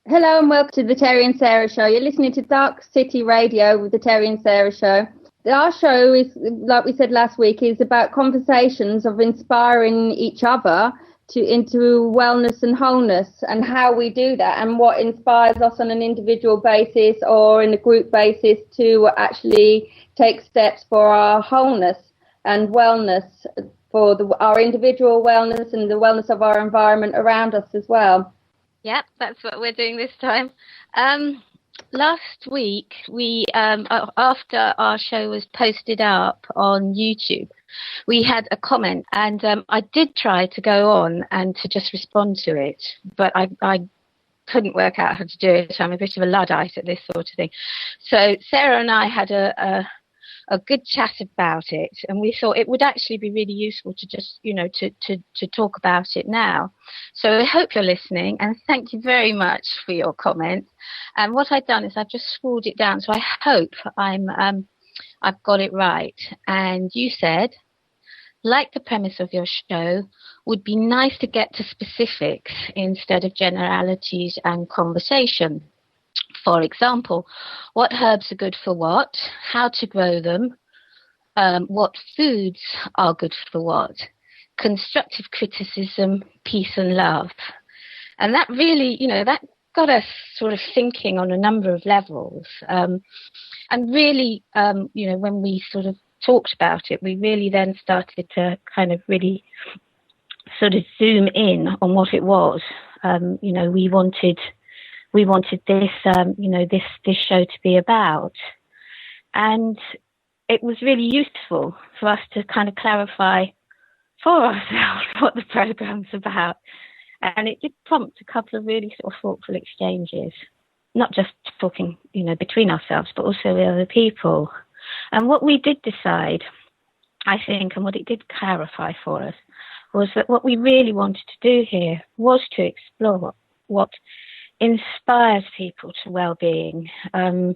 Hello and welcome to the Terri and Sarah Show. You're listening to Darkcity Radio with the Terri and Sarah Show. Our show is, like we said last week, is about conversations of inspiring each other into wellness and wholeness, and how we do that and what inspires us on an individual basis or in a group basis to actually take steps for our wholeness and wellness, for our individual wellness and the wellness of our environment around us as well. Yep, that's what we're doing this time. Last week, we after our show was posted up on YouTube, we had a comment, and I did try to go on and to just respond to it, but I couldn't work out how to do it. I'm a bit of a Luddite at this sort of thing. So Sarah and I had a good chat about it, and we thought it would actually be really useful to just, to talk about it now. So I hope you're listening, and thank you very much for your comments. And what I've done is I've just scrolled it down, so I hope I've got it right. And you said, like the premise of your show, would be nice to get to specifics instead of generalities and conversation. For example, what herbs are good for what, how to grow them, what foods are good for what, constructive criticism, peace and love. And that really, that got us sort of thinking on a number of levels. And really, when we sort of talked about it, we really then started to kind of really sort of zoom in on what it was. We wanted this, this show to be about. And it was really useful for us to kind of clarify for ourselves what the programme's about. And it did prompt a couple of really sort of thoughtful exchanges, not just talking, between ourselves, but also with other people. And what we did decide, I think, and what it did clarify for us, was that what we really wanted to do here was to explore what inspires people to well-being, and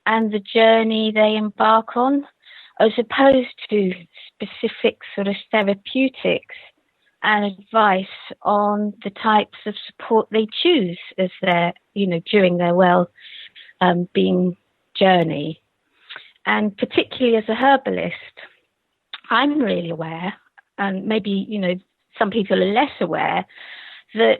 the journey they embark on, as opposed to specific sort of therapeutics and advice on the types of support they choose as their, during their well-being journey. And particularly as a herbalist, I'm really aware, and maybe, some people are less aware, that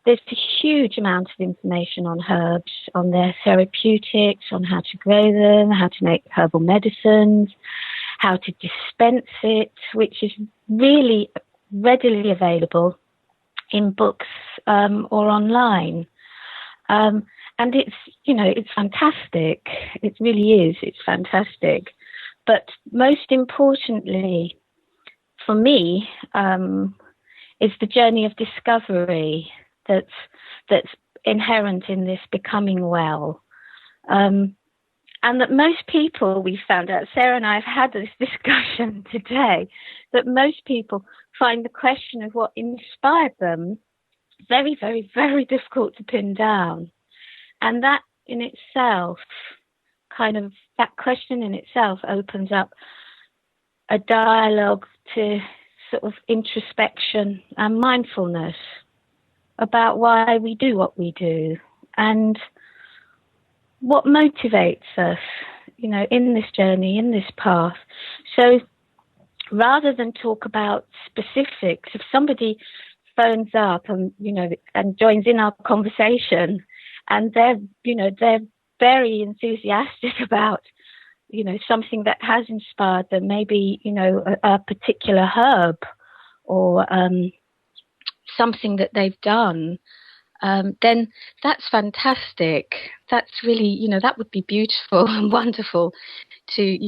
there's a huge amount of information on herbs, on their therapeutics, on how to grow them, how to make herbal medicines, how to dispense it, which is really readily available in books or online. And it's, it's fantastic. It really is. It's fantastic. But most importantly, for me, is the journey of discovery that's inherent in this becoming well. And that most people, we found out, Sarah and I have had this discussion today, that most people find the question of what inspired them very, very, very difficult to pin down. And that in itself, that question in itself opens up a dialogue to sort of introspection and mindfulness about why we do what we do and what motivates us, in this journey, in this path. So rather than talk about specifics, if somebody phones up and, and joins in our conversation and they're very enthusiastic about, something that has inspired them, maybe, a particular herb or something that they've done, then that's fantastic. That's really, that would be beautiful and wonderful to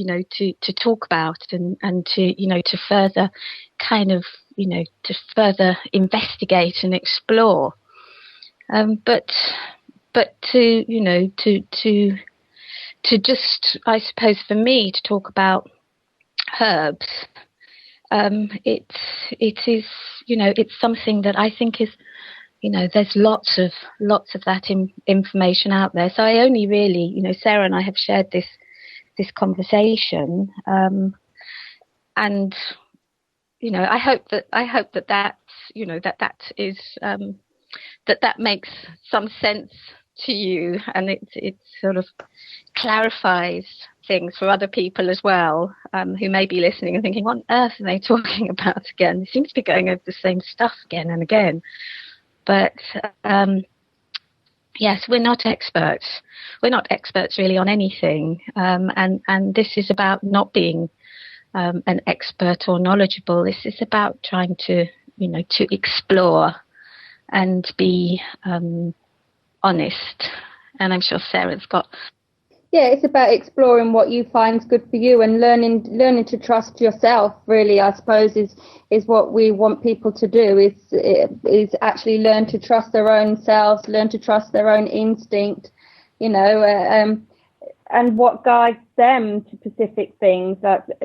talk about and to further kind of, to further investigate and explore. But to just, I suppose for me, to talk about herbs, it is, it's something that I think is, there's lots of that information out there. So I only really, Sarah and I have shared this conversation, and I hope that that's, that is that makes some sense to you, and it sort of clarifies things for other people as well, who may be listening and thinking, what on earth are they talking about again? They seem to be going over the same stuff again and again. But yes, we're not experts. We're not experts really on anything, and this is about not being an expert or knowledgeable. This is about trying to, to explore and be honest. And I'm sure Sarah's got. Yeah, it's about exploring what you find is good for you and learning to trust yourself. Really, I suppose is what we want people to do. Is actually learn to trust their own selves, learn to trust their own instinct. And what guides them to specific things.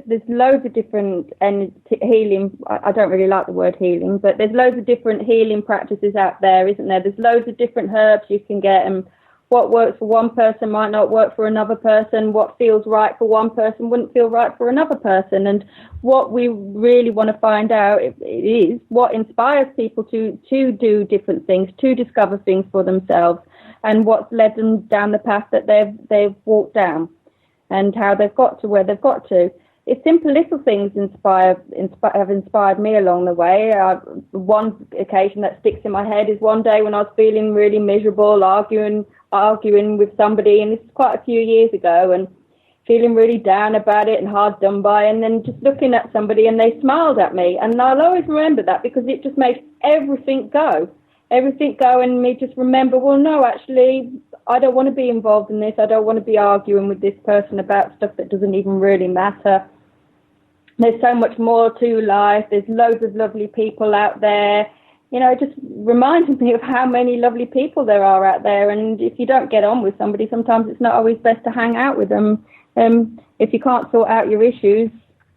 There's loads of different healing. I don't really like the word healing, but there's loads of different healing practices out there, isn't there? There's loads of different herbs you can get, and what works for one person might not work for another person. What feels right for one person wouldn't feel right for another person. And what we really want to find out is what inspires people to do different things, to discover things for themselves, and what's led them down the path that they've walked down, and how they've got to where they've got to. It's simple little things have inspired me along the way. One occasion that sticks in my head is one day when I was feeling really miserable, arguing with somebody, and this is quite a few years ago, and feeling really down about it and hard done by, and then just looking at somebody and they smiled at me, and I'll always remember that because it just made everything go, and me just remember, well, no, actually, I don't want to be involved in this. I don't want to be arguing with this person about stuff that doesn't even really matter. There's so much more to life. There's loads of lovely people out there. It just reminded me of how many lovely people there are out there. And if you don't get on with somebody, sometimes it's not always best to hang out with them. If you can't sort out your issues,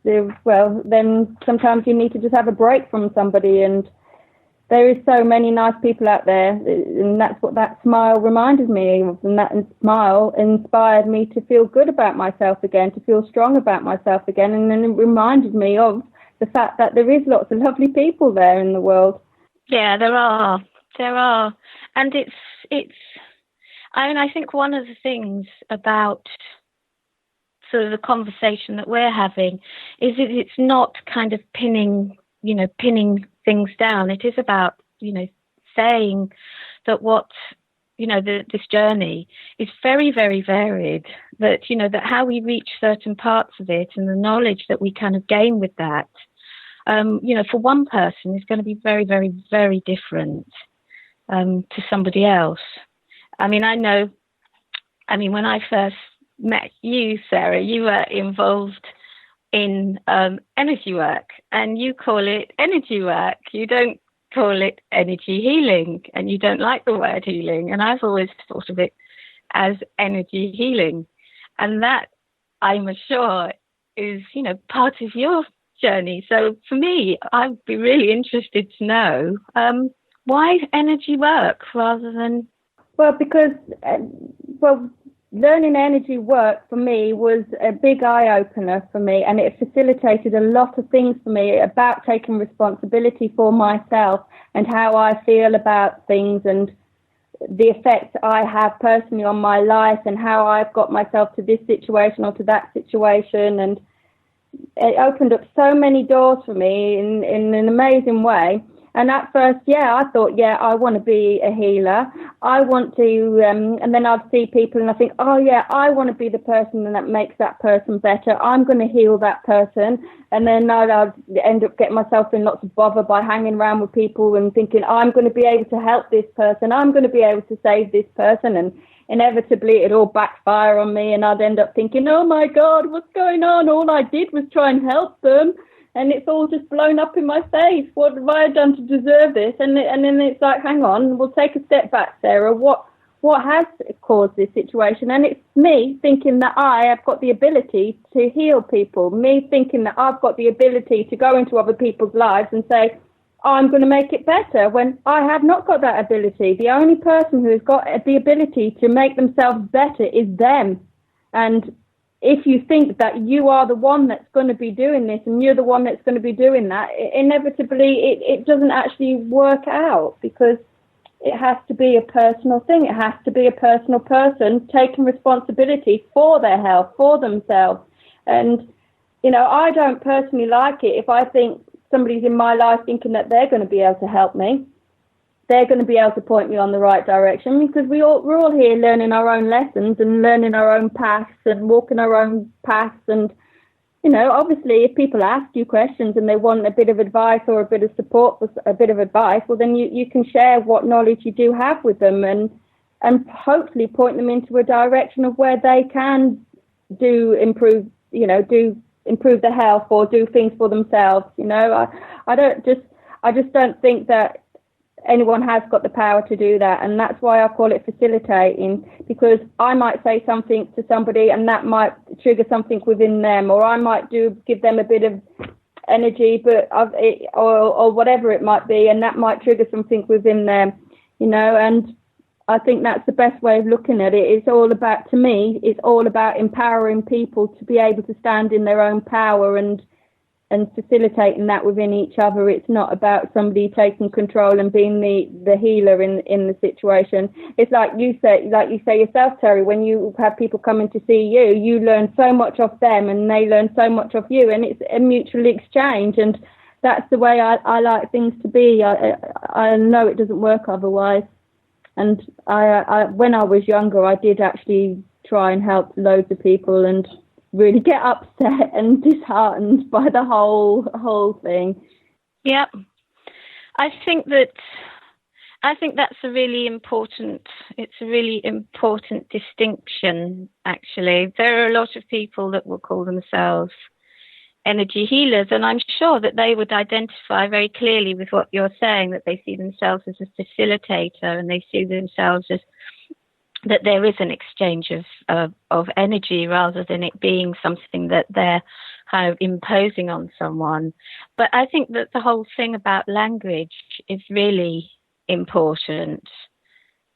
then sometimes you need to just have a break from somebody. And there is so many nice people out there, and that's what that smile reminded me of. And that smile inspired me to feel good about myself again, to feel strong about myself again. And then it reminded me of the fact that there is lots of lovely people there in the world. Yeah, there are. And I think one of the things about sort of the conversation that we're having is that it's not kind of pinning things down. It is about, saying that this journey is very, very varied, that how we reach certain parts of it and the knowledge that we kind of gain with that, for one person is going to be very, very, very different to somebody else. When I first met you, Sarah, you were involved in energy work, and you call it energy work. You don't call it energy healing, and you don't like the word healing. And I've always thought of it as energy healing. And that, I'm sure, is, part of your journey. So for me, I'd be really interested to know why energy work rather than... Well, because, learning energy work for me was a big eye-opener for me, and it facilitated a lot of things for me about taking responsibility for myself and how I feel about things and the effect I have personally on my life and how I've got myself to this situation or to that situation. And it opened up so many doors for me in an amazing way. And at first, I thought, I want to be a healer. I want to, and then I'd see people and I think, I want to be the person that makes that person better. I'm going to heal that person. And then I'd end up getting myself in lots of bother by hanging around with people and thinking, I'm going to be able to help this person. I'm going to be able to save this person. And inevitably, it'd all backfire on me. And I'd end up thinking, oh, my God, what's going on? All I did was try and help them. And it's all just blown up in my face. What have I done to deserve this? And then it's like, hang on, we'll take a step back, Sarah. What has caused this situation? And it's me thinking that I have got the ability to heal people. Me thinking that I've got the ability to go into other people's lives and say, I'm going to make it better, when I have not got that ability. The only person who has got the ability to make themselves better is them. And if you think that you are the one that's going to be doing this and you're the one that's going to be doing that, inevitably it doesn't actually work out, because it has to be a personal thing. It has to be a personal person taking responsibility for their health, for themselves. And, you know, I don't personally like it if I think somebody's in my life thinking that they're going to be able to help me. They're going to be able to point me on the right direction, because we're all here learning our own lessons and learning our own paths and walking our own paths. And, you know, obviously if people ask you questions and they want a bit of advice or a bit of support for a bit of advice, well, then you can share what knowledge you do have with them and hopefully point them into a direction of where they can improve their health or do things for themselves. You know, I just don't think that anyone has got the power to do that, and that's why I call it facilitating, because I might say something to somebody and that might trigger something within them, or I might give them a bit of energy, or whatever it might be, and that might trigger something within them, you know. And I think that's the best way of looking at it. It's all about empowering people to be able to stand in their own power and facilitating that within each other. It's not about somebody taking control and being the healer in the situation. It's like you say yourself, Therri, when you have people coming to see you, you learn so much of them and they learn so much of you, and it's a mutual exchange. And that's the way I like things to be. I know it doesn't work otherwise. And I when I was younger, I did actually try and help loads of people and really get upset and disheartened by the whole thing. Yeah, I think that's a really important distinction, actually. There are a lot of people that will call themselves energy healers, and I'm sure that they would identify very clearly with what you're saying, that they see themselves as a facilitator, and they see themselves as that there is an exchange of energy rather than it being something that they're kind of imposing on someone. But I think that the whole thing about language is really important.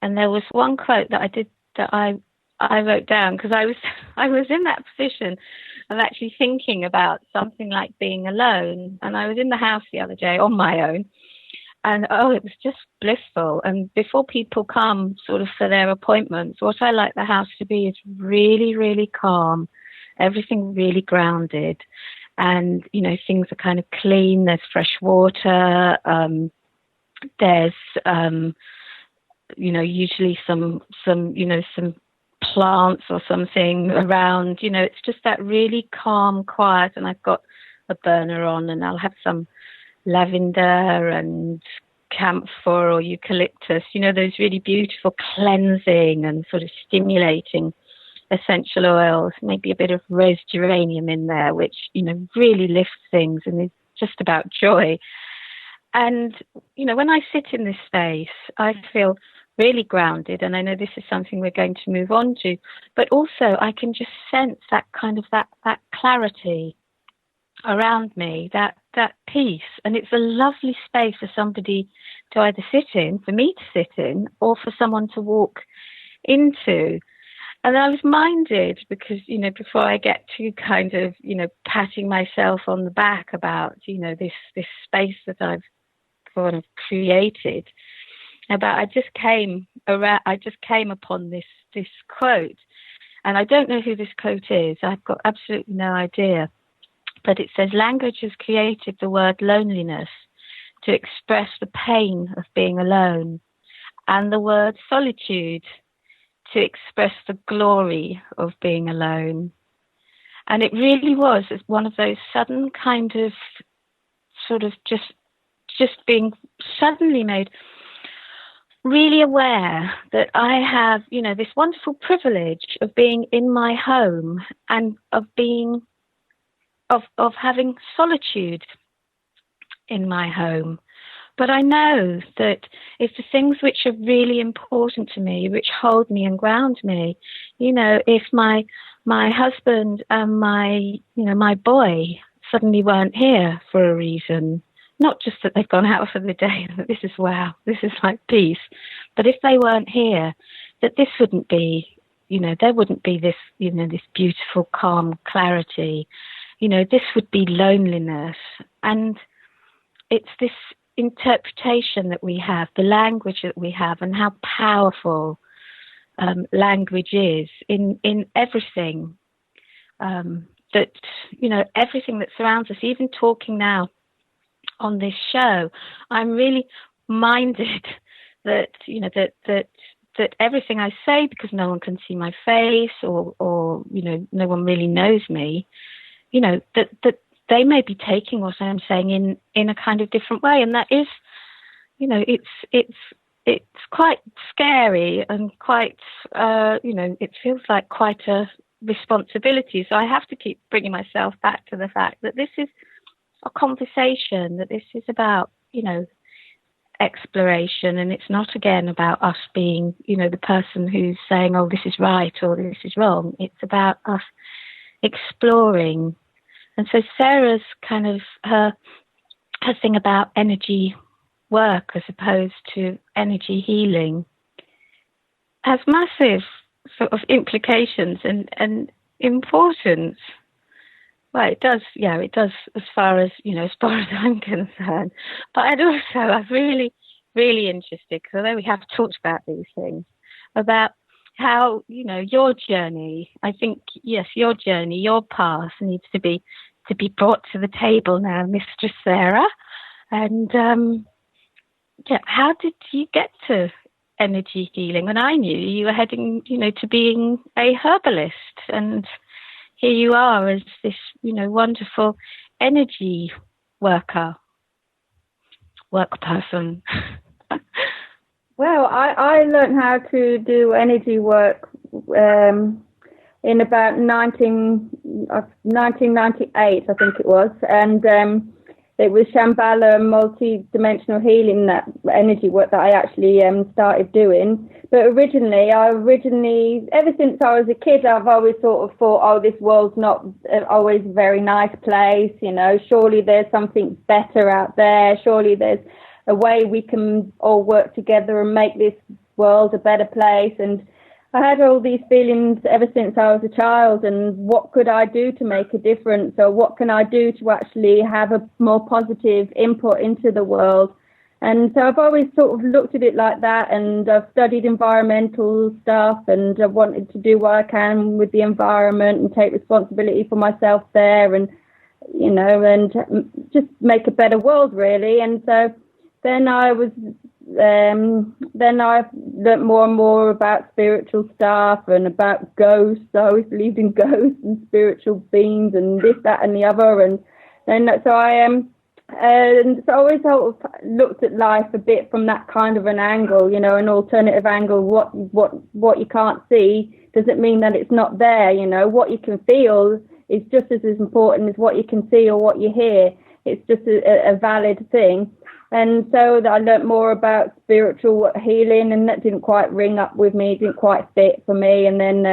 And there was one quote that I wrote down, because I was in that position of actually thinking about something like being alone. And I was in the house the other day on my own. And, it was just blissful. And before people come sort of for their appointments, what I like the house to be is really, really calm, everything really grounded. And, you know, things are kind of clean. There's fresh water. There's, usually some plants or something around. You know, it's just that really calm, quiet. And I've got a burner on, and I'll have some lavender and camphor or eucalyptus, you know, those really beautiful cleansing and sort of stimulating essential oils, maybe a bit of rose geranium in there, which, you know, really lifts things and is just about joy. And, you know, when I sit in this space, I feel really grounded, and I know this is something we're going to move on to, but also I can just sense that kind of that clarity around me, that peace. And it's a lovely space for somebody to either sit in, for me to sit in, or for someone to walk into. And I was minded, because, you know, before I get to kind of, you know, patting myself on the back about, you know, this space that I've sort of created, I just came upon this quote, and I don't know who this quote is. I've got absolutely no idea. But it says, language has created the word loneliness to express the pain of being alone, and the word solitude to express the glory of being alone. And it really was one of those sudden kind of sort of just being suddenly made really aware that I have, you know, this wonderful privilege of being in my home and of having solitude in my home. But I know that if the things which are really important to me, which hold me and ground me, you know, if my husband and my boy suddenly weren't here for a reason, not just that they've gone out for the day, that this is like peace, but if they weren't here, that this wouldn't be, you know, there wouldn't be this, you know, this beautiful, calm clarity. You know, this would be loneliness. And it's this interpretation that we have, the language that we have, and how powerful language is in everything. That, you know, everything that surrounds us, even talking now on this show, I'm really minded that, you know, that everything I say, because no one can see my face or you know, no one really knows me, you know, that they may be taking what I'm saying in a kind of different way. And that is, you know, it's quite scary and quite, you know, it feels like quite a responsibility. So I have to keep bringing myself back to the fact that this is a conversation, that this is about, you know, exploration, and it's not again about us being, you know, the person who's saying, oh, this is right or this is wrong. It's about us exploring. And so Sarah's kind of her thing about energy work as opposed to energy healing has massive sort of implications and importance. Well, it does, yeah, it does as far as, you know, as far as I'm concerned. But I'm really, really interested, because although we have talked about these things, about how, you know, your journey, I think, yes, your journey, your path needs to be brought to the table now, Mistress Sarah. And yeah, how did you get to energy healing? When I knew you were heading, you know, to being a herbalist, and here you are as this, you know, wonderful energy work person. Well, I learned how to do energy work in about 1998, I think it was, and it was Shambhala multi-dimensional healing, that energy work that I actually started doing. But originally, ever since I was a kid, I've always sort of thought, oh, this world's not always a very nice place, you know, surely there's something better out there, surely there's a way we can all work together and make this world a better place. And I had all these feelings ever since I was a child, and what could I do to make a difference, or what can I do to actually have a more positive input into the world? And so I've always sort of looked at it like that, and I've studied environmental stuff, and I wanted to do what I can with the environment and take responsibility for myself there, and, you know, and just make a better world, really. And so then I learnt more and more about spiritual stuff and about ghosts. I always believed in ghosts and spiritual beings and this, that, and the other. And so I always sort of looked at life a bit from that kind of an angle, you know, an alternative angle. What you can't see doesn't mean that it's not there. You know, what you can feel is just as important as what you can see or what you hear. It's just a valid thing. And so I learnt more about spiritual healing, and that didn't quite ring up with me, didn't quite fit for me. And then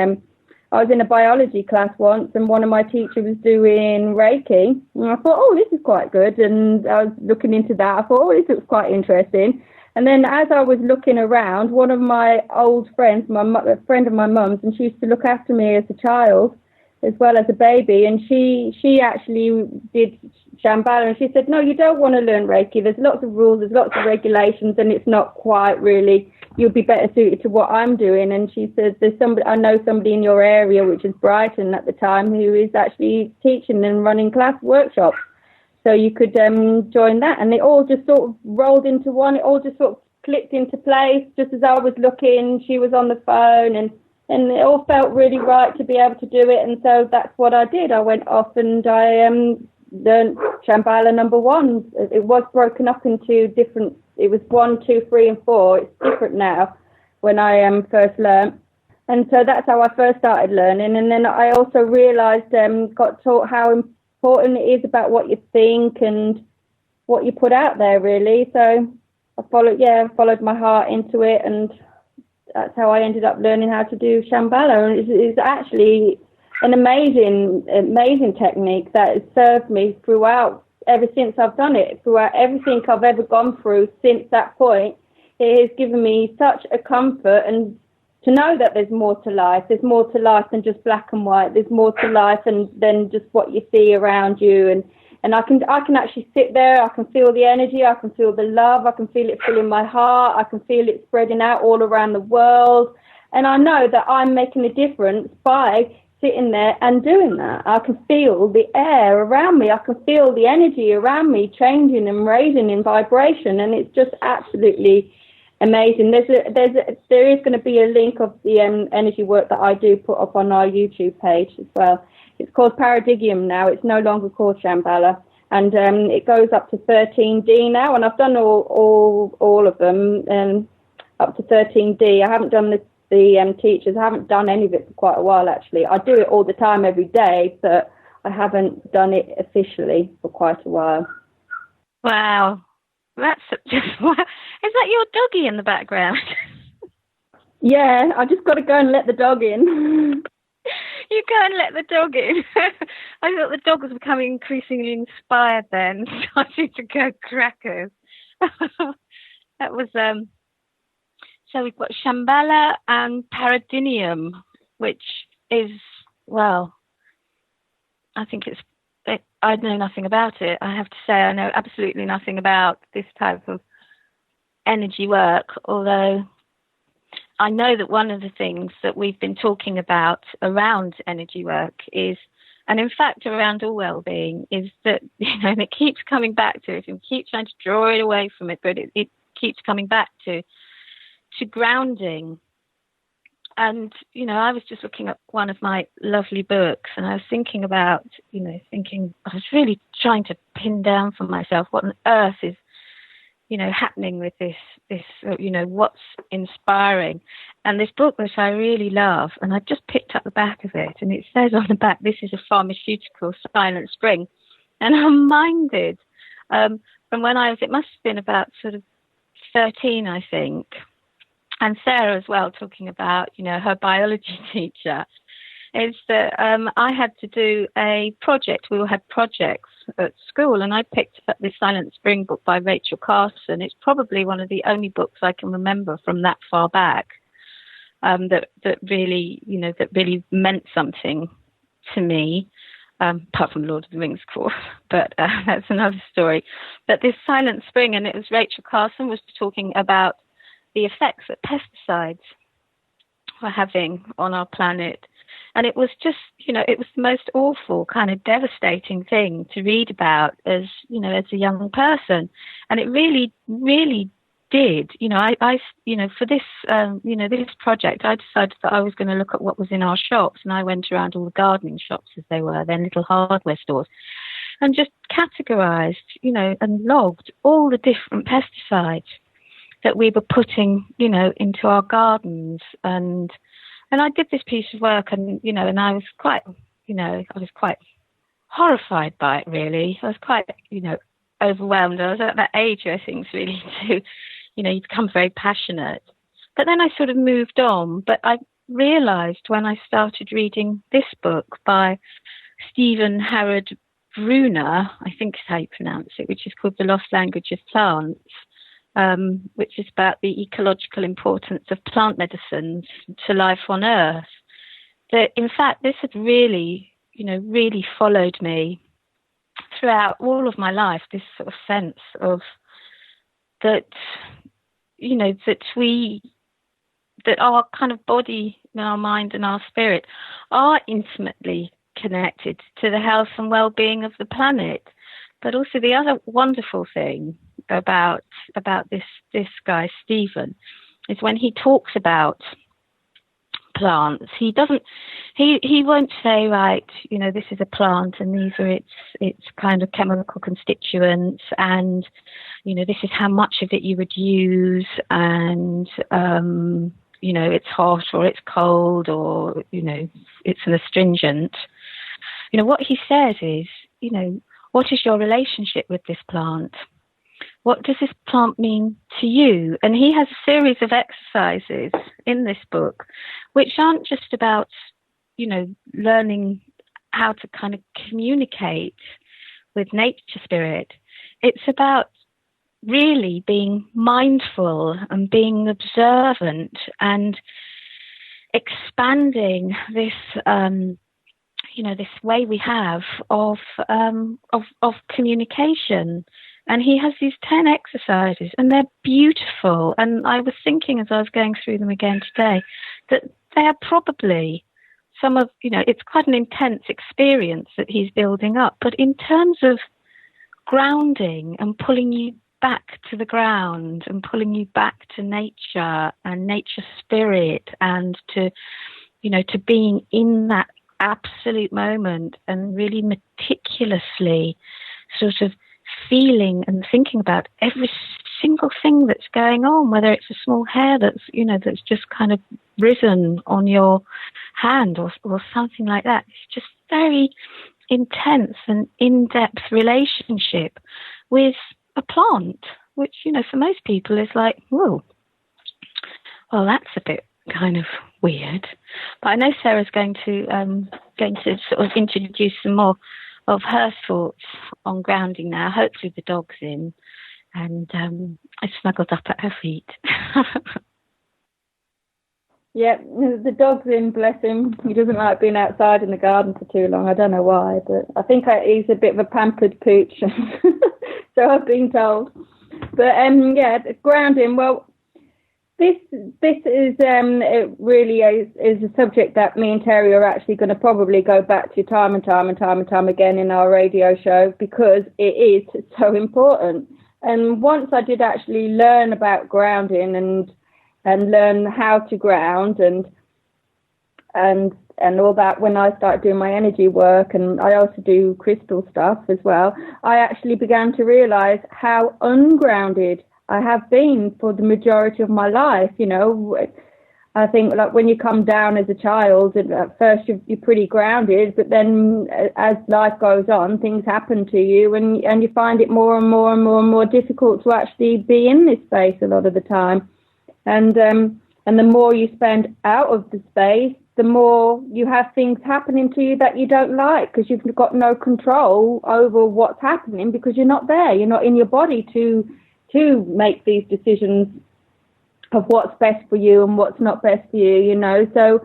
I was in a biology class once, and one of my teachers was doing Reiki, and I thought, oh, this is quite good. And I was looking into that. I thought, oh, this looks quite interesting. And then as I was looking around, one of my old friends, a friend of my mum's, and she used to look after me as a child as well as a baby, and she actually did Shambhala, and she said, no, you don't want to learn Reiki. There's lots of rules, there's lots of regulations, and it's not quite really, you'll be better suited to what I'm doing. And she said, I know somebody in your area, which is Brighton at the time, who is actually teaching and running class workshops. So you could join that. And it all just sort of rolled into one. It all just sort of clicked into place. Just as I was looking, she was on the phone, and it all felt really right to be able to do it. And so that's what I did. I went off and I learned Shambhala number 1. It was broken up into different, it was 1, 2, 3, and 4. It's different now when I first learned. And so that's how I first started learning. And then I also realised, got taught how important it is about what you think and what you put out there, really. So I followed my heart into it, and that's how I ended up learning how to do Shambhala. And it's actually an amazing technique that has served me throughout, ever since I've done it, throughout everything I've ever gone through since that point. It has given me such a comfort, and to know that there's more to life. There's more to life than just black and white. There's more to life than just what you see around you. And I can actually sit there, I can feel the energy, I can feel the love, I can feel it filling my heart, I can feel it spreading out all around the world. And I know that I'm making a difference by sitting there and doing that. I can feel the air around me, I can feel the energy around me changing and raising in vibration, and it's just absolutely amazing. There is going to be a link of the energy work that I do put up on our YouTube page as well. It's called Paradigm now. It's no longer called Shambhala, and it goes up to 13D now. And I've done all of them up to 13D. I haven't done the teachers. I haven't done any of it for quite a while actually. I do it all the time every day, but I haven't done it officially for quite a while. Wow, that's just is that your doggy in the background? Yeah, I just got to go and let the dog in. You go and let the dog in. I thought the dog was becoming increasingly inspired then, starting to go crackers. That was so we've got Shambhala and Paradigm, which is, well, I think I know nothing about it. I have to say I know absolutely nothing about this type of energy work, although I know that one of the things that we've been talking about around energy work is, and in fact around all well-being, is that, and it keeps coming back to it, and we keep trying to draw it away from it, but it keeps coming back to grounding. And, I was just looking at one of my lovely books, and I was thinking about, I was really trying to pin down for myself what on earth is, happening with this, what's inspiring. And this book, which I really love, and I just picked up the back of it, and it says on the back, this is a pharmaceutical silent spring. And I'm minded from when it must have been about sort of 13, I think. And Sarah as well, talking about, her biology teacher, is that I had to do a project. We all had projects at school, and I picked up this Silent Spring book by Rachel Carson. It's probably one of the only books I can remember from that far back that really, that really meant something to me, apart from Lord of the Rings, of course, but that's another story. But this Silent Spring, and it was Rachel Carson was talking about the effects that pesticides were having on our planet. And it was just, it was the most awful, kind of devastating thing to read about as a young person. And it really, really did. I for this, this project, I decided that I was going to look at what was in our shops. And I went around all the gardening shops, as they were, then little hardware stores, and just categorized, and logged all the different pesticides that we were putting, into our gardens. And I did this piece of work, and, and I was quite, horrified by it, really. I was quite, overwhelmed. I was at that age where things really do, you become very passionate. But then I sort of moved on. But I realized when I started reading this book by Stephen Harrod Bruner, I think is how you pronounce it, which is called The Lost Language of Plants, which is about the ecological importance of plant medicines to life on Earth. That, in fact, this had really, really followed me throughout all of my life, this sort of sense of that, that our kind of body and our mind and our spirit are intimately connected to the health and well-being of the planet. But also the other wonderful thing about this guy Stephen is when he talks about plants, he won't say, right, this is a plant and these are its kind of chemical constituents, and this is how much of it you would use, and it's hot or it's cold, or it's an astringent. What he says is, what is your relationship with this plant? What does this plant mean to you? And he has a series of exercises in this book, which aren't just about, learning how to kind of communicate with nature spirit. It's about really being mindful and being observant and expanding this, this way we have of communication. And he has these 10 exercises, and they're beautiful. And I was thinking as I was going through them again today that they are probably some of, it's quite an intense experience that he's building up. But in terms of grounding and pulling you back to the ground and pulling you back to nature and nature spirit and to being in that absolute moment and really meticulously sort of feeling and thinking about every single thing that's going on, whether it's a small hair that's just kind of risen on your hand or something like that. It's just very intense and in-depth relationship with a plant, which, for most people is like, whoa, well, that's a bit kind of weird. But I know Sarah's going to sort of introduce some more of her thoughts on grounding now. Hopefully the dog's in, and I snuggled up at her feet. Yeah, the dog's in, bless him. He doesn't like being outside in the garden for too long. I don't know why, but I think he's a bit of a pampered pooch. So I've been told. But grounding, well, this is it really is a subject that me and Therri are actually going to probably go back to time and time again in our radio show, because it is so important. And once I did actually learn about grounding and learn how to ground and all that, when I started doing my energy work, and I also do crystal stuff as well, I actually began to realize how ungrounded I have been for the majority of my life. I think like when you come down as a child, at first you're pretty grounded, but then as life goes on, things happen to you, and you find it more and more difficult to actually be in this space a lot of the time. And the more you spend out of the space, the more you have things happening to you that you don't like, because you've got no control over what's happening, because you're not there. You're not in your body to make these decisions of what's best for you and what's not best for you, So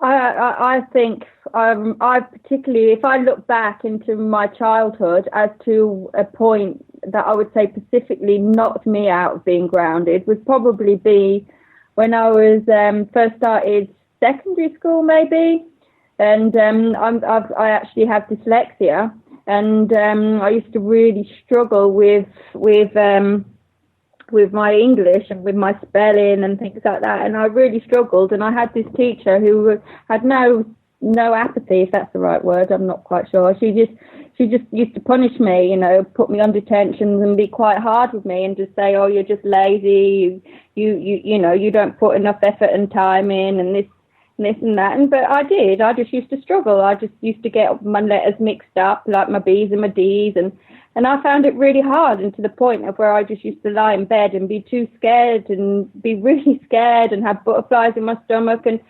I think I particularly, if I look back into my childhood as to a point that I would say specifically knocked me out of being grounded, would probably be when I was first started secondary school, maybe. And I actually have dyslexia, and I used to really struggle with my English and with my spelling and things like that, and I really struggled. And I had this teacher who had no apathy, if that's the right word. I'm not quite sure. She just used to punish me, put me on detentions and be quite hard with me and just say, oh, you're just lazy, you don't put enough effort and time in, and this and that. But I just used to struggle. I just used to get my letters mixed up, like my B's and my D's, and I found it really hard, and to the point of where I just used to lie in bed and be too scared and be really scared and have butterflies in my stomach. And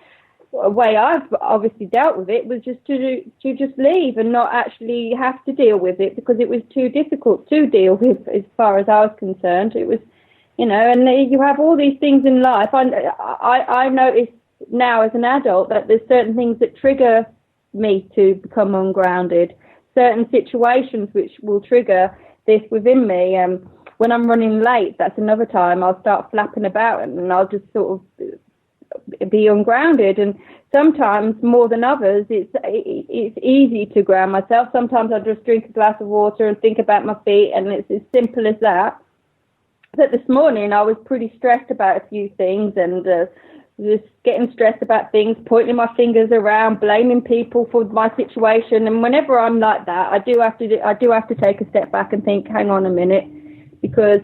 a way I've obviously dealt with it was just to just leave and not actually have to deal with it, because it was too difficult to deal with as far as I was concerned. It was, and you have all these things in life. I notice now as an adult that there's certain things that trigger me to become ungrounded, certain situations which will trigger this within me. When I'm running late, that's another time I'll start flapping about and I'll just sort of be ungrounded. And sometimes more than others, it's easy to ground myself. Sometimes I'll just drink a glass of water and think about my feet, and it's as simple as that. But this morning I was pretty stressed about a few things, and just getting stressed about things, pointing my fingers around, blaming people for my situation. And whenever I'm like that, I do have to take a step back and think, hang on a minute, because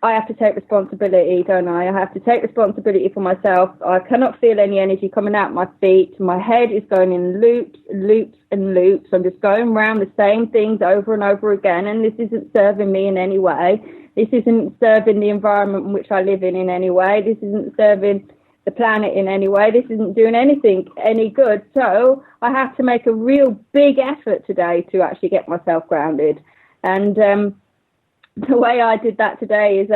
I have to take responsibility, don't I? I have to take responsibility for myself. I cannot feel any energy coming out my feet. My head is going in loops and loops and loops. I'm just going around the same things over and over again, and this isn't serving me in any way. This isn't serving the environment in which I live in any way. This isn't serving the planet in any way. This isn't doing anything any good. So I have to make a real big effort today to actually get myself grounded. And the way I did that today is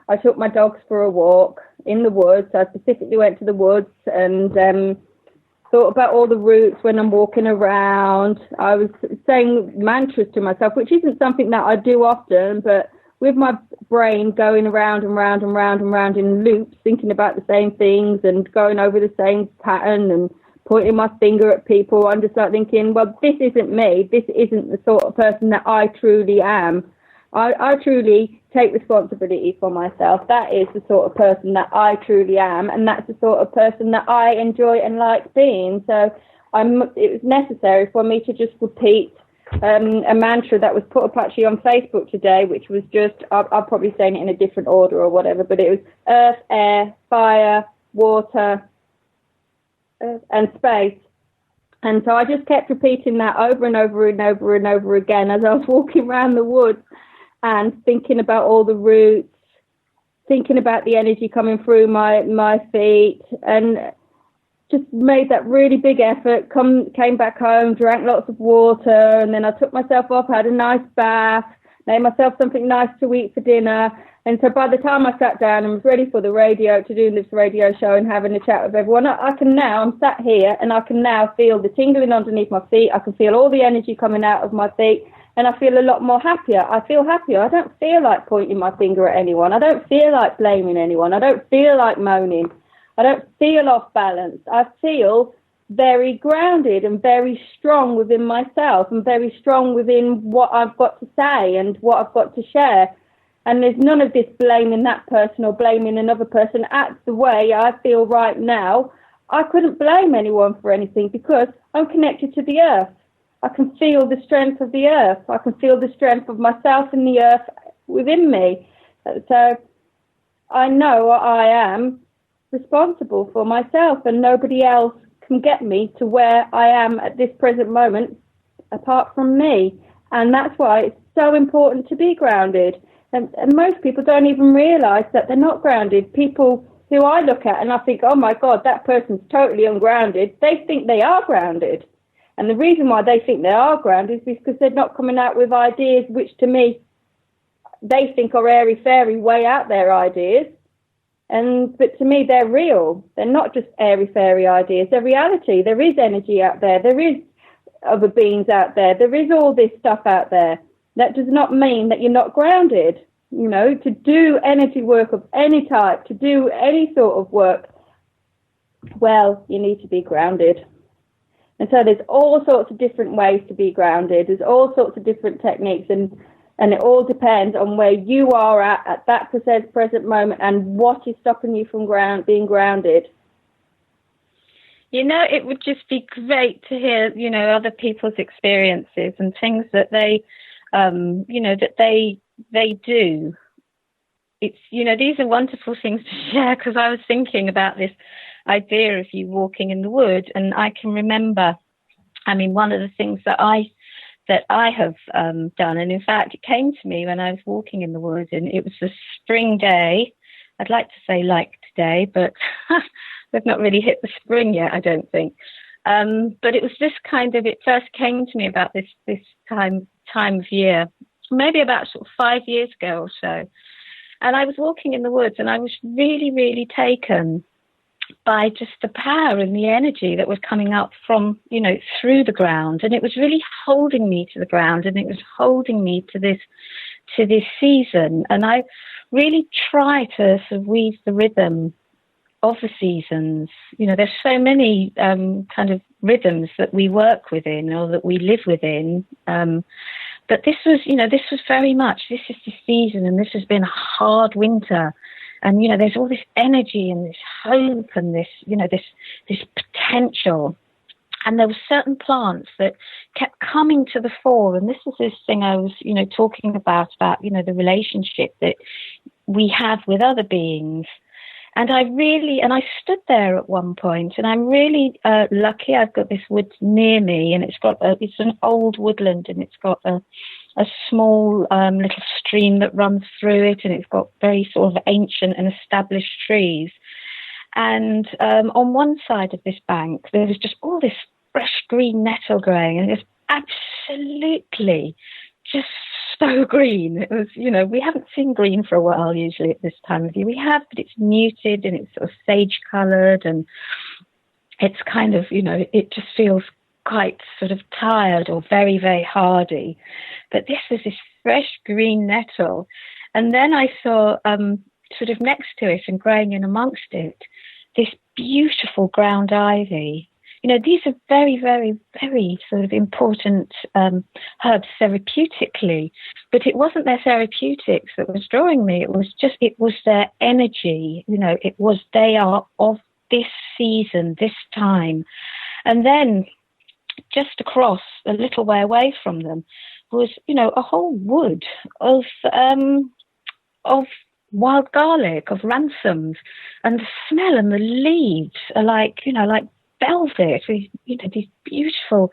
I took my dogs for a walk in the woods. I specifically went to the woods, and thought about all the routes when I'm walking around. I was saying mantras to myself, which isn't something that I do often, but with my brain going around and round and round and round in loops, thinking about the same things and going over the same pattern and pointing my finger at people, I'm just like thinking, well, this isn't me. This isn't the sort of person that I truly am. I truly take responsibility for myself. That is the sort of person that I truly am, and that's the sort of person that I enjoy and like being. So it was necessary for me to just repeat a mantra that was put up actually on Facebook today, which was just, I'll probably say it in a different order or whatever, but it was earth, air, fire, water, and space. And so I just kept repeating that over and over and over and over again as I was walking around the woods and thinking about all the routes, thinking about the energy coming through my feet, and just made that really big effort, came back home, drank lots of water, and then I took myself off, had a nice bath, made myself something nice to eat for dinner. And so by the time I sat down and was ready for the radio, to do this radio show and having a chat with everyone, I'm sat here and I can now feel the tingling underneath my feet. I can feel all the energy coming out of my feet, and I feel a lot more happier. I feel happier. I don't feel like pointing my finger at anyone. I don't feel like blaming anyone. I don't feel like moaning. I don't feel off balance. I feel very grounded and very strong within myself and very strong within what I've got to say and what I've got to share. And there's none of this blaming that person or blaming another person. At the way I feel right now, I couldn't blame anyone for anything because I'm connected to the earth. I can feel the strength of the earth. I can feel the strength of myself and the earth within me. So I know I am responsible for myself, and nobody else can get me to where I am at this present moment apart from me. And that's why it's so important to be grounded. And most people don't even realise that they're not grounded. People who I look at and I think, oh my God, that person's totally ungrounded, they think they are grounded. And the reason why they think they are grounded is because they're not coming out with ideas which to me, they think are airy-fairy, way out there ideas. But to me, they're real. They're not just airy-fairy ideas. They're reality. There is energy out there. There is other beings out there. There is all this stuff out there. That does not mean that you're not grounded. You know, to do energy work of any type, to do any sort of work, well, you need to be grounded. And so there's all sorts of different ways to be grounded. There's all sorts of different techniques, and it all depends on where you are at that present moment and what is stopping you from being grounded. You know, it would just be great to hear, you know, other people's experiences and things that they, that they do. It's, you know, these are wonderful things to share, because I was thinking about this idea of you walking in the wood, and I can remember, I mean, one of the things that I have done, and in fact it came to me when I was walking in the wood, and it was a spring day. I'd like to say like today, but we've not really hit the spring yet, I don't think. But it was just kind of, it first came to me about this time of year, maybe about sort of 5 years ago or so. And I was walking in the woods, and I was really, really taken by just the power and the energy that was coming up from, you know, through the ground. And it was really holding me to the ground, and it was holding me to this season. And I really try to sort of weave the rhythm of the seasons. You know, there's so many kind of rhythms that we work within or that we live within. But this was very much, this is the season, and this has been a hard winter. And, you know, there's all this energy and this hope and this, you know, this potential. And there were certain plants that kept coming to the fore. And this is this thing I was, you know, talking about, you know, the relationship that we have with other beings. And I stood there at one point, and I'm really lucky. I've got this wood near me, and it's an old woodland, and it's got a small little stream that runs through it, and it's got very sort of ancient and established trees. And on one side of this bank, there was just all this fresh green nettle growing, and it's absolutely just so green. It was, you know, we haven't seen green for a while usually at this time of year. We have, but it's muted and it's sort of sage coloured, and it's kind of, it just feels quite sort of tired or very, very hardy. But this was this fresh green nettle. And then I saw sort of next to it and growing in amongst it, this beautiful ground ivy. These are very, very, very sort of important herbs therapeutically, but it wasn't their therapeutics that was drawing me. It was their energy. They are of this season, this time. And then just across, a little way away from them, was, a whole wood of wild garlic, of ransoms, and the smell and the leaves are like velvet, these beautiful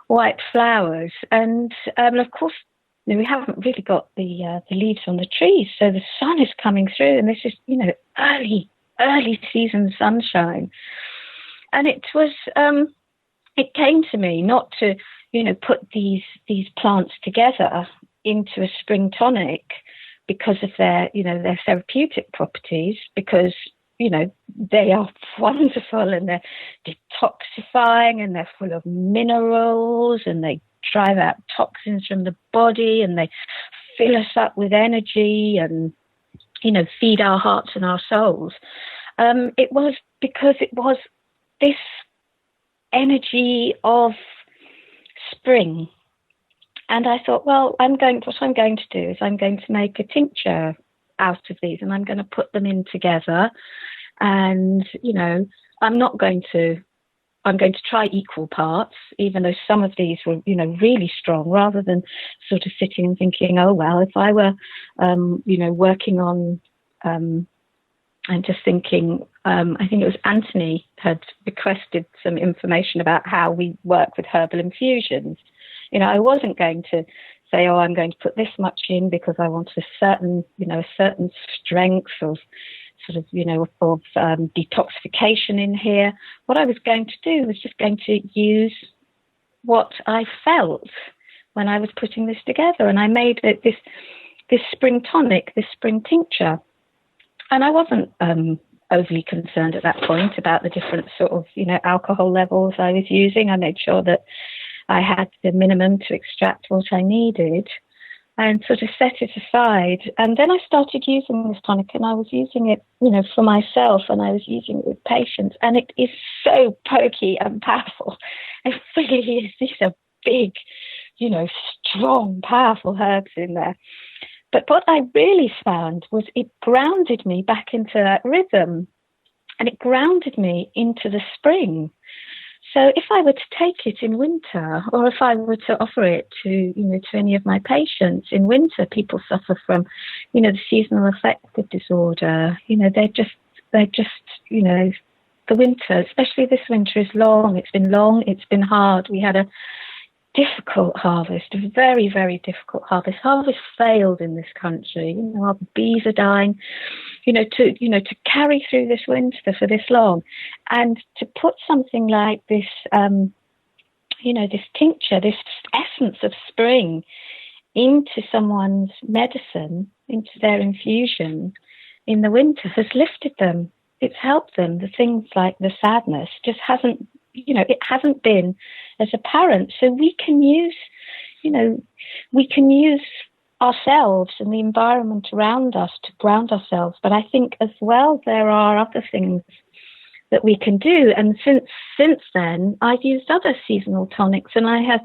white flowers. And of course, we haven't really got the leaves on the trees, so the sun is coming through, and this is, early season sunshine. And it was, it came to me not to, put these plants together into a spring tonic because of their therapeutic properties, because they are wonderful and they're detoxifying and they're full of minerals and they drive out toxins from the body and they fill us up with energy and, feed our hearts and our souls. It was because it was this energy of spring. And I thought, well, what I'm going to do is I'm going to make a tincture out of these, and I'm going to put them in together. And, I'm going to try equal parts, even though some of these were, really strong, rather than sort of sitting and thinking, oh, well, if I were, working on, and just thinking, I think it was Anthony had requested some information about how we work with herbal infusions. I wasn't going to say, oh, I'm going to put this much in because I want a certain strength of sort of, of detoxification in here. What I was going to do was just going to use what I felt when I was putting this together. And I made it this spring tonic, this spring tincture. And I wasn't overly concerned at that point about the different sort of, alcohol levels I was using. I made sure that I had the minimum to extract what I needed and sort of set it aside. And then I started using this tonic, and I was using it, for myself, and I was using it with patients. And it is so pokey and powerful. It really is. These are big, strong, powerful herbs in there. But what I really found was it grounded me back into that rhythm, and it grounded me into the spring. So if I were to take it in winter, or if I were to offer it to, to any of my patients in winter, people suffer from, the seasonal affective disorder. They're just, the winter, especially this winter, is long. It's been long. It's been hard. We had a difficult harvest, a very, very difficult harvest. Harvest failed in this country. Our bees are dying. To carry through this winter for this long, and to put something like this, this tincture, this essence of spring, into someone's medicine, into their infusion in the winter, has lifted them. It's helped them. The things like the sadness just hasn't. It hasn't been as apparent. So we can use ourselves and the environment around us to ground ourselves. But I think as well, there are other things that we can do. And since then, I've used other seasonal tonics, and I have,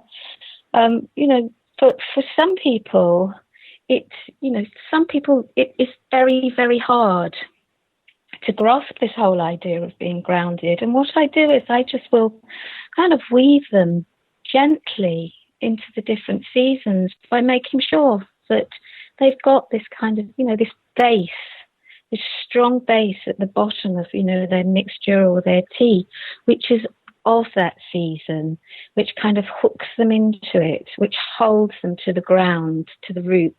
for some people, it is very, very hard to grasp this whole idea of being grounded. And what I do is I just will kind of weave them gently into the different seasons by making sure that they've got this kind of, this base, this strong base at the bottom of, their mixture or their tea, which is of that season, which kind of hooks them into it, which holds them to the ground, to the roots,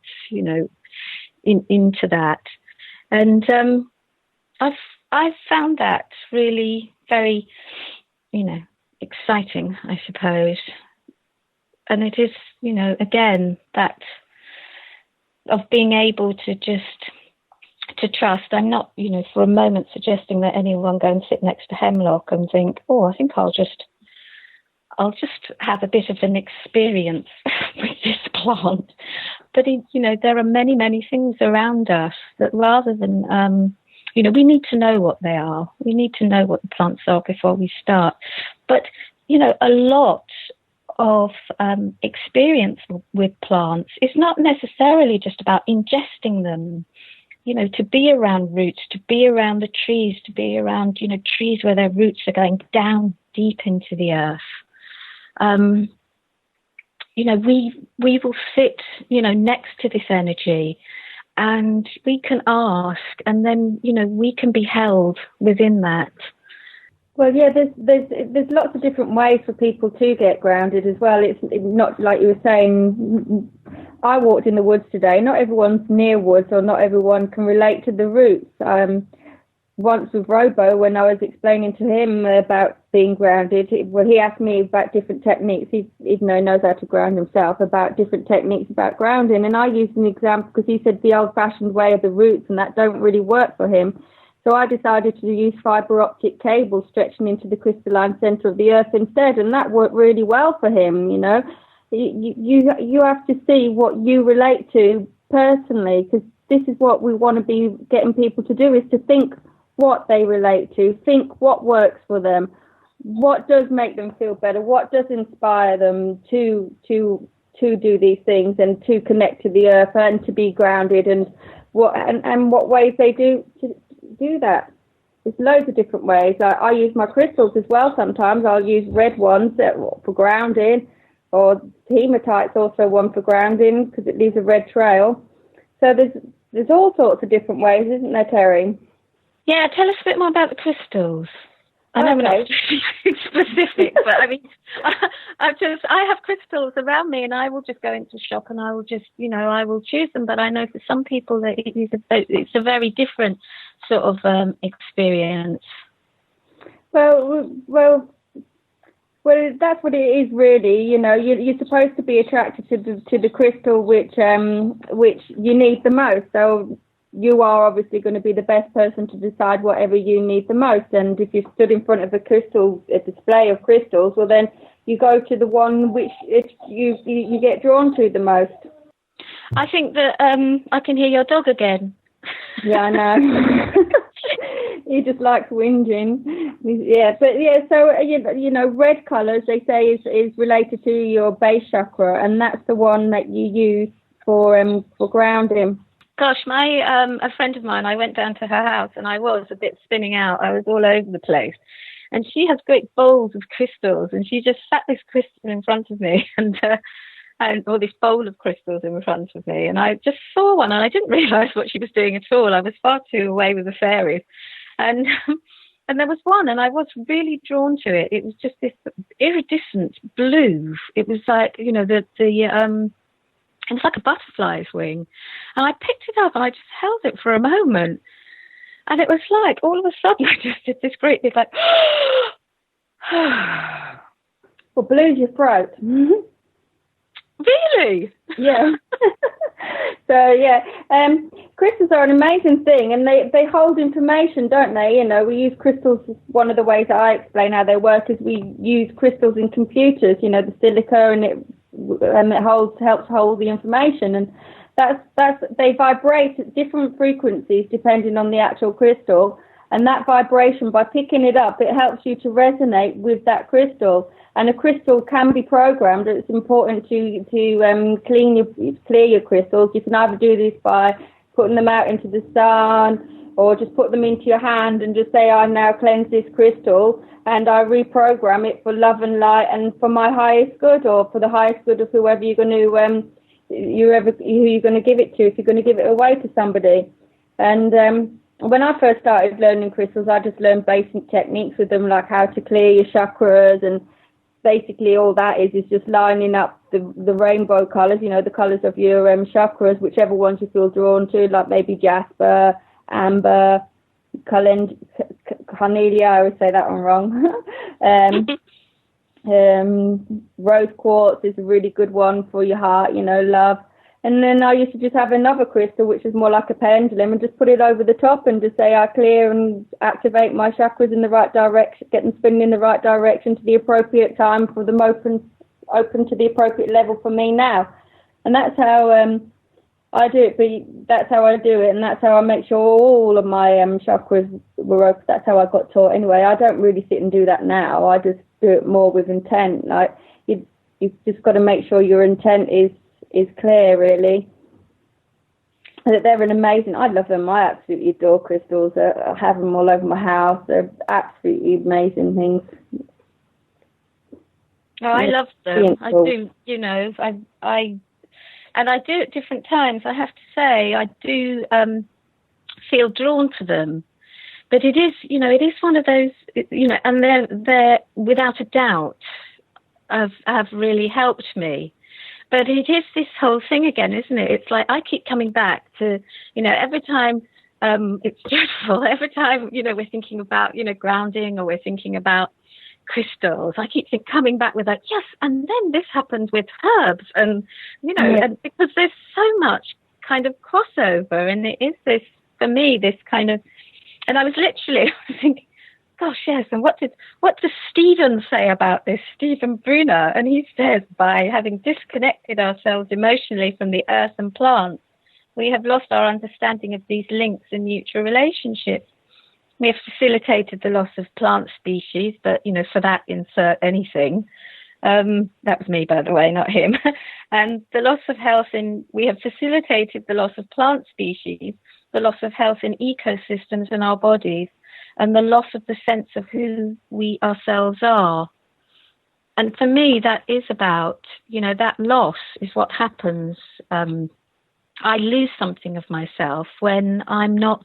into that. And I've found that really very, exciting, I suppose. And it is, again, that of being able to just to trust. I'm not, for a moment suggesting that anyone go and sit next to hemlock and think, oh, I think I'll just have a bit of an experience with this plant. But, there are many, many things around us that rather than, we need to know what they are. We need to know what the plants are before we start. But, a lot of experience with plants is not necessarily just about ingesting them. To be around roots, to be around the trees, to be around, trees where their roots are going down deep into the earth. We will sit, next to this energy, and we can ask, and then, we can be held within that. Well, yeah, there's lots of different ways for people to get grounded as well. It's not like you were saying, I walked in the woods today. Not everyone's near woods, or not everyone can relate to the roots. Once with Robo, when I was explaining to him about being grounded, he asked me about different techniques, even though he knows how to ground himself, about different techniques about grounding. And I used an example because he said the old-fashioned way of the roots, and that don't really work for him. So I decided to use fibre optic cables stretching into the crystalline centre of the earth instead, and that worked really well for him. You have to see what you relate to personally, because this is what we want to be getting people to do, is to think what they relate to, think what works for them, what does make them feel better, what does inspire them to do these things and to connect to the earth and to be grounded, and what ways they do that. There's loads of different ways. I use my crystals as well sometimes. I'll use red ones for grounding, or hematite's also one for grounding because it leaves a red trail. So there's all sorts of different ways, isn't there, Therri? Yeah, tell us a bit more about the crystals. I know we're not specific, but I mean, I have crystals around me, and I will just go into shock, and I will just, I will choose them. But I know for some people that it's a very different sort of experience. Well, that's what it is, really. You're supposed to be attracted to the crystal which you need the most. So you are obviously going to be the best person to decide whatever you need the most. And if you stood in front of a display of crystals, well, then you go to the one which you get drawn to the most. I think that I can hear your dog again. Yeah, I know. He just likes whinging. Yeah, but yeah, so red colours, they say, is related to your base chakra, and that's the one that you use for grounding. Gosh, a friend of mine, I went down to her house and I was a bit spinning out. I was all over the place. And she has great bowls of crystals, and she just sat this crystal in front of me or this bowl of crystals in front of me. And I just saw one, and I didn't realise what she was doing at all. I was far too away with the fairies. And there was one, and I was really drawn to it. It was just this iridescent blue. It was like, it was like a butterfly's wing. And I picked it up and I just held it for a moment. And it was like, all of a sudden, I just did this great big, like, well, blue's your throat. Really? Yeah. So, yeah, crystals are an amazing thing, and they hold information, don't they? We use crystals. One of the ways that I explain how they work is we use crystals in computers, the silica, and it helps hold the information, and they vibrate at different frequencies depending on the actual crystal, and that vibration, by picking it up, it helps you to resonate with that crystal. And a crystal can be programmed. It's important to clear your crystals. You can either do this by putting them out into the sun, or just put them into your hand and just say, I now cleanse this crystal and I reprogram it for love and light and for my highest good, or for the highest good of whoever you're going to who you're going to give it to, if you're going to give it away to somebody. And when I first started learning crystals, I just learned basic techniques with them, like how to clear your chakras, and basically all that is just lining up the rainbow colours, the colours of your chakras, whichever ones you feel drawn to, like maybe jasper, amber, carnelia, I always say that one wrong. Rose quartz is a really good one for your heart, love. And then I used to just have another crystal, which was more like a pendulum, and just put it over the top and just say, I clear and activate my chakras in the right direction, get them spinning in the right direction to the appropriate time for them open to the appropriate level for me now. And that's how I do it, but that's how I do it, and that's how I make sure all of my chakras were open. That's how I got taught anyway. I don't really sit and do that now. I just do it more with intent. Like you've just got to make sure your intent is clear, really. They're an amazing. I love them. I absolutely adore crystals. I have them all over my house. They're absolutely amazing things. Oh, I love them. I do. You know, I do at different times. I have to say, I do feel drawn to them. But it is, you know, it is one of those, you know, and they're without a doubt have really helped me. But it is this whole thing again, isn't it? It's like I keep coming back to, you know, every time it's dreadful. Every time, you know, we're thinking about, you know, grounding, or we're thinking about crystals, I keep coming back with that, yes, and then this happens with herbs, and, you know, and because there's so much kind of crossover, and it is this, for me, this kind of, and I was literally thinking, gosh, yes, and what does Stephen say about this, Stephen Brunner? And he says, by having disconnected ourselves emotionally from the earth and plants, we have lost our understanding of these links and mutual relationships. We have facilitated the loss of plant species, but, you know, for that, insert anything. That was me, by the way, not him. And the loss of health we have facilitated the loss of plant species, the loss of health in ecosystems in our bodies, and the loss of the sense of who we ourselves are. And for me, that is about, you know, that loss is what happens. I lose something of myself when I'm not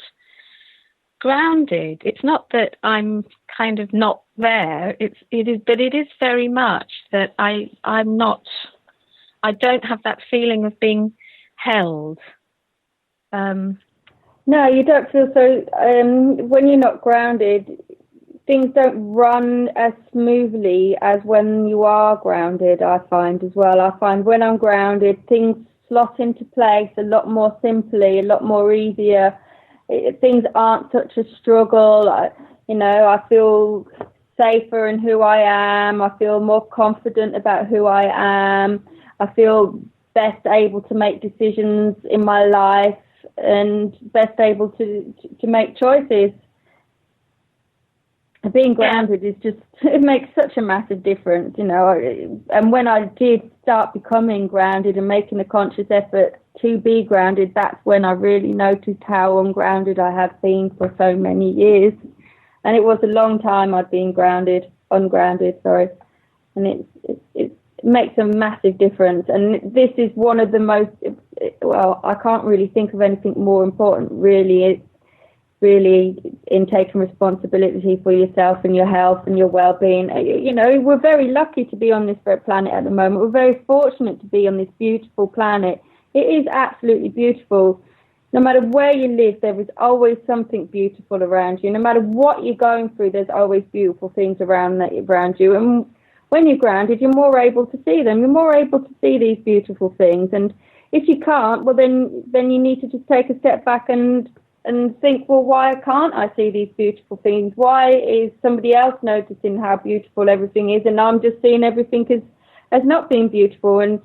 grounded. It's not that I'm kind of not there. It is very much that I don't have that feeling of being held. No, you don't feel so. When you're not grounded, things don't run as smoothly as when you are grounded, I find as well. I find when I'm grounded, things slot into place a lot more simply, a lot more easier. Things aren't such a struggle. I feel safer in who I am. I feel more confident about who I am. I feel best able to make decisions in my life and best able to make choices. Being grounded is just, it makes such a massive difference, you know. And when I did start becoming grounded and making a conscious effort to be grounded, that's when I really noticed how ungrounded I have been for so many years. And it was a long time I'd been ungrounded, and it makes a massive difference. And this is one of the most, well, I can't really think of anything more important, really, in taking responsibility for yourself and your health and your well-being. You know, we're very lucky to be on this planet at the moment. We're very fortunate to be on this beautiful planet. It is absolutely beautiful. No matter where you live, there is always something beautiful around you. No matter what you're going through, there's always beautiful things around you. And when you're grounded, you're more able to see them. You're more able to see these beautiful things. And if you can't, well, then you need to just take a step back and think, well, why can't I see these beautiful things? Why is somebody else noticing how beautiful everything is, and I'm just seeing everything as not being beautiful? And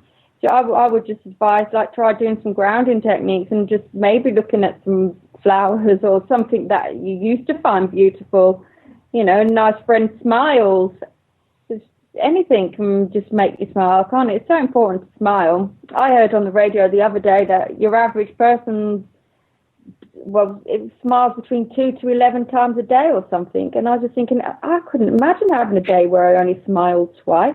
I would just advise, like, try doing some grounding techniques and just maybe looking at some flowers or something that you used to find beautiful. You know, a nice friend smiles. Just anything can just make you smile, can't it? It's so important to smile. I heard on the radio the other day that your average person, well, it smiles between 2 to 11 times a day or something. And I was just thinking, I couldn't imagine having a day where I only smiled twice.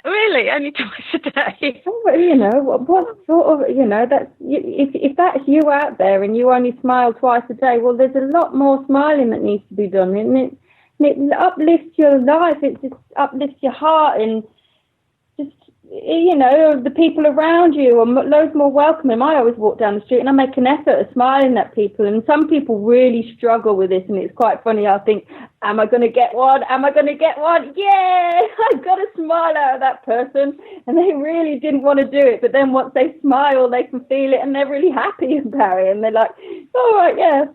Really? Only twice a day? Well, you know, what sort of, you know, that's, if that's you out there and you only smile twice a day, well, there's a lot more smiling that needs to be done. And it uplifts your life. It just uplifts your heart, and just, you know, the people around you are loads more welcoming. I always walk down the street and I make an effort of smiling at people, and some people really struggle with this, and it's quite funny. I think, am I going to get one? Am I going to get one? Yeah, I've got to smile out at that person, and they really didn't want to do it, but then once they smile, they can feel it, and they're really happy about it, and they're like, all right, yeah.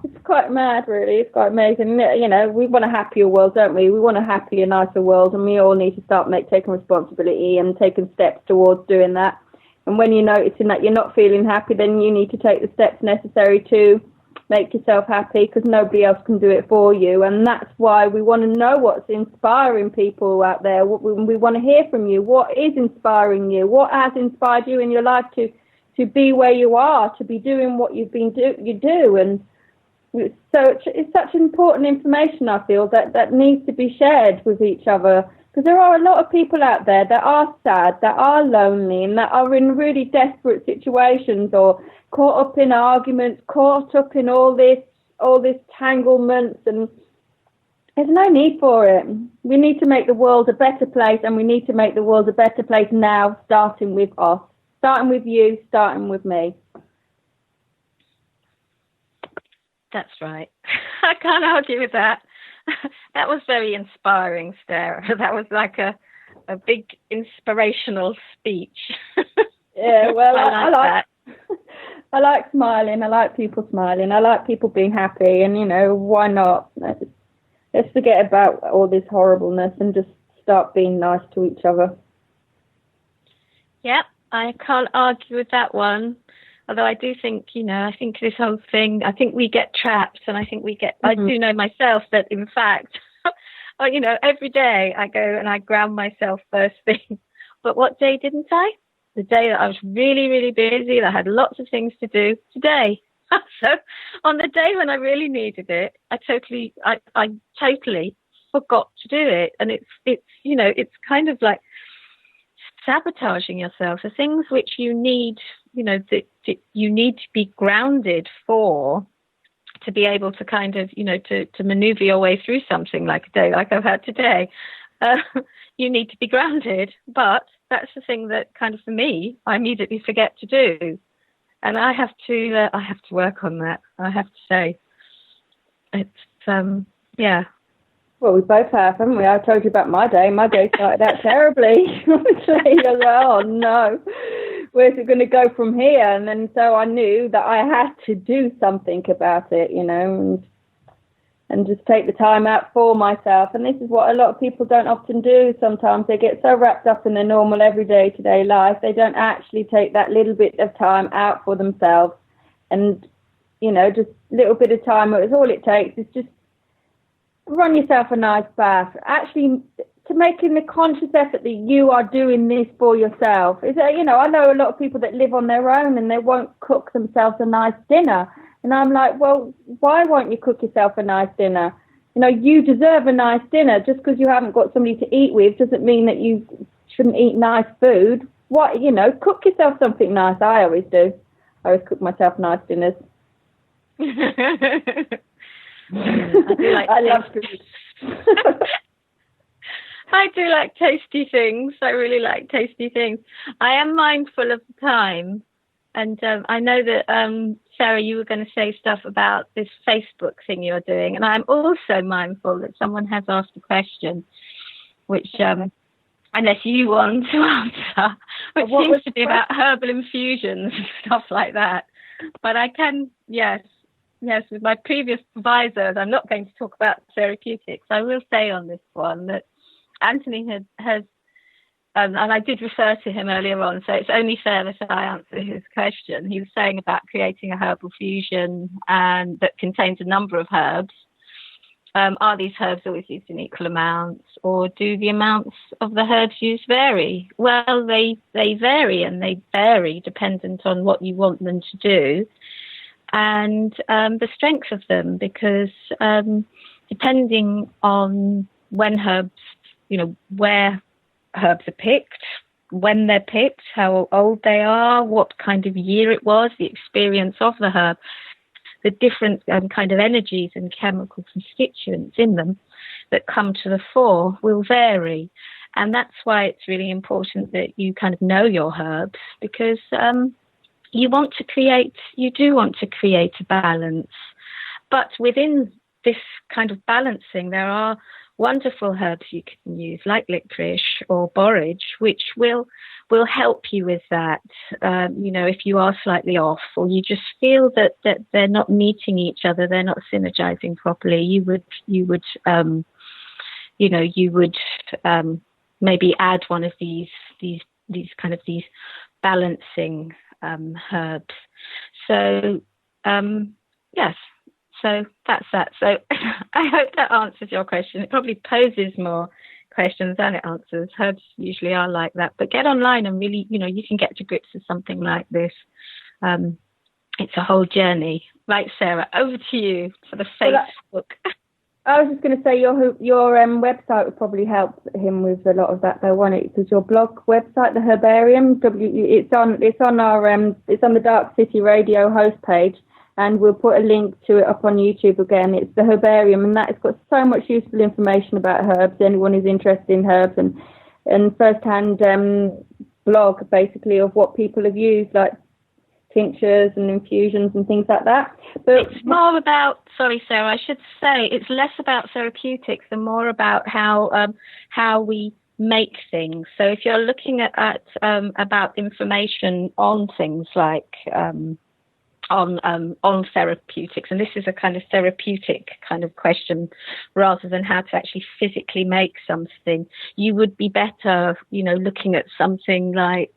It's quite mad, really. It's quite amazing. You know, we want a happier world, don't we? We want a happier, nicer world, and we all need to start taking responsibility and taking steps towards doing that. And when you're noticing that you're not feeling happy, then you need to take the steps necessary to make yourself happy, because nobody else can do it for you. And that's why we want to know what's inspiring people out there. We want to hear from you. What is inspiring you? What has inspired you in your life to be where you are, to be doing what you do? And so it's such important information, I feel, that needs to be shared with each other, because there are a lot of people out there that are sad, that are lonely, and that are in really desperate situations, or caught up in arguments, caught up in all this tanglements, and there's no need for it. We need to make the world a better place, and we need to make the world a better place now, starting with us. Starting with you, starting with me. That's right. I can't argue with that. That was very inspiring, Sarah. That was like a big inspirational speech. Yeah, well, I like that. I like smiling. I like people smiling. I like people being happy. And, you know, why not? Let's forget about all this horribleness and just start being nice to each other. Yep. I can't argue with that one. Although I do think, you know, I think this whole thing, I think we get trapped, and I think I do know myself that, in fact, you know, every day I go and I ground myself first thing. But what day didn't I? The day that I was really, really busy, that I had lots of things to do, today. So on the day when I really needed it, I totally forgot to do it. And it's you know, it's kind of like sabotaging yourself. The things which you need, you know, that you need to be grounded for, to be able to kind of, you know, to maneuver your way through something like a day like I've had today. You need to be grounded, but that's the thing that kind of, for me, I immediately forget to do, and I have to work on that. I have to say, it's yeah. Well, we both have, haven't we? I told you about my day. My day started out terribly. Oh, no. Where's it going to go from here? And then so I knew that I had to do something about it, you know, and just take the time out for myself. And this is what a lot of people don't often do. Sometimes they get so wrapped up in their normal everyday today life, they don't actually take that little bit of time out for themselves. And, you know, just a little bit of time, it's all it takes. It's just run yourself a nice bath. Actually, to making the conscious effort that you are doing this for yourself. Is that, you know, I know a lot of people that live on their own and they won't cook themselves a nice dinner. And I'm like, well, why won't you cook yourself a nice dinner? You know, you deserve a nice dinner. Just because you haven't got somebody to eat with doesn't mean that you shouldn't eat nice food. What, you know, cook yourself something nice. I always do. I always cook myself nice dinners. I love food. I do like tasty things. I really like tasty things. I am mindful of the time. And I know that, Sarah, you were going to say stuff about this Facebook thing you're doing. And I'm also mindful that someone has asked a question, which, unless you want to answer, which seems to be about herbal infusions and stuff like that. But I can, yes, with my previous provisos, I'm not going to talk about therapeutics. I will say on this one that Anthony has and I did refer to him earlier on, so it's only fair that I answer his question. He was saying about creating a herbal fusion and that contains a number of herbs. Are these herbs always used in equal amounts, or do the amounts of the herbs used vary? Well, they vary, and they vary dependent on what you want them to do and the strength of them, because depending on when herbs, you know, where herbs are picked, when they're picked, how old they are, what kind of year it was, the experience of the herb, the different kind of energies and chemical constituents in them that come to the fore will vary. And that's why it's really important that you kind of know your herbs, because you do want to create a balance. But within this kind of balancing, there are wonderful herbs you can use, like licorice or borage, which will help you with that. If you are slightly off, or you just feel that they're not meeting each other, they're not synergizing properly, you would maybe add one of these balancing herbs. So yes. So that's that. So I hope that answers your question. It probably poses more questions than it answers. Herbs usually are like that. But get online and really, you can get to grips with something like this. It's a whole journey. Right, Sarah, over to you for the Facebook. I was just going to say your website would probably help him with a lot of that, though, won't it? Because your blog website, the Herbarium, it's on the Dark City Radio host page. And we'll put a link to it up on YouTube again. It's the Herbarium, and that has got so much useful information about herbs. Anyone who's interested in herbs and first-hand blog, basically, of what people have used, like tinctures and infusions and things like that. But it's more about, sorry, Sarah, I should say, it's less about therapeutics and more about how we make things. So if you're looking at about information on things like on therapeutics, and this is a kind of therapeutic kind of question rather than how to actually physically make something, you would be better, looking at something like,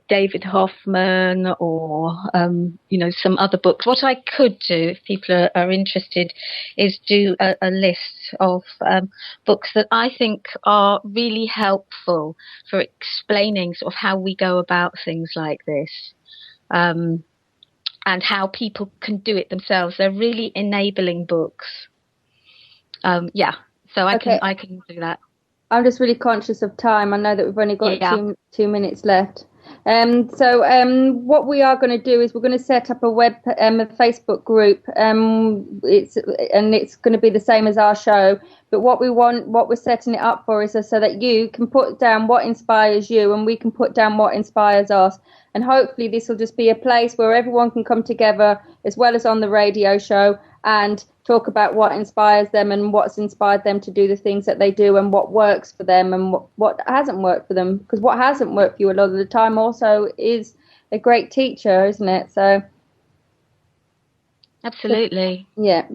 David Hoffman or, some other books. What I could do, if people are interested, is do a list of books that I think are really helpful for explaining sort of how we go about things like this. And how people can do it themselves. They're really enabling books. So I can do that. I'm just really conscious of time. I know that we've only got 2 minutes left. What we are going to do is we're going to set up a Facebook group. It's going to be the same as our show. But what we're setting it up for is so that you can put down what inspires you, and we can put down what inspires us. And hopefully this will just be a place where everyone can come together, as well as on the radio show, and talk about what inspires them and what's inspired them to do the things that they do, and what works for them and what hasn't worked for them. Because what hasn't worked for you a lot of the time also is a great teacher, isn't it? So absolutely. Yeah.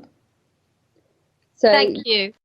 So thank you.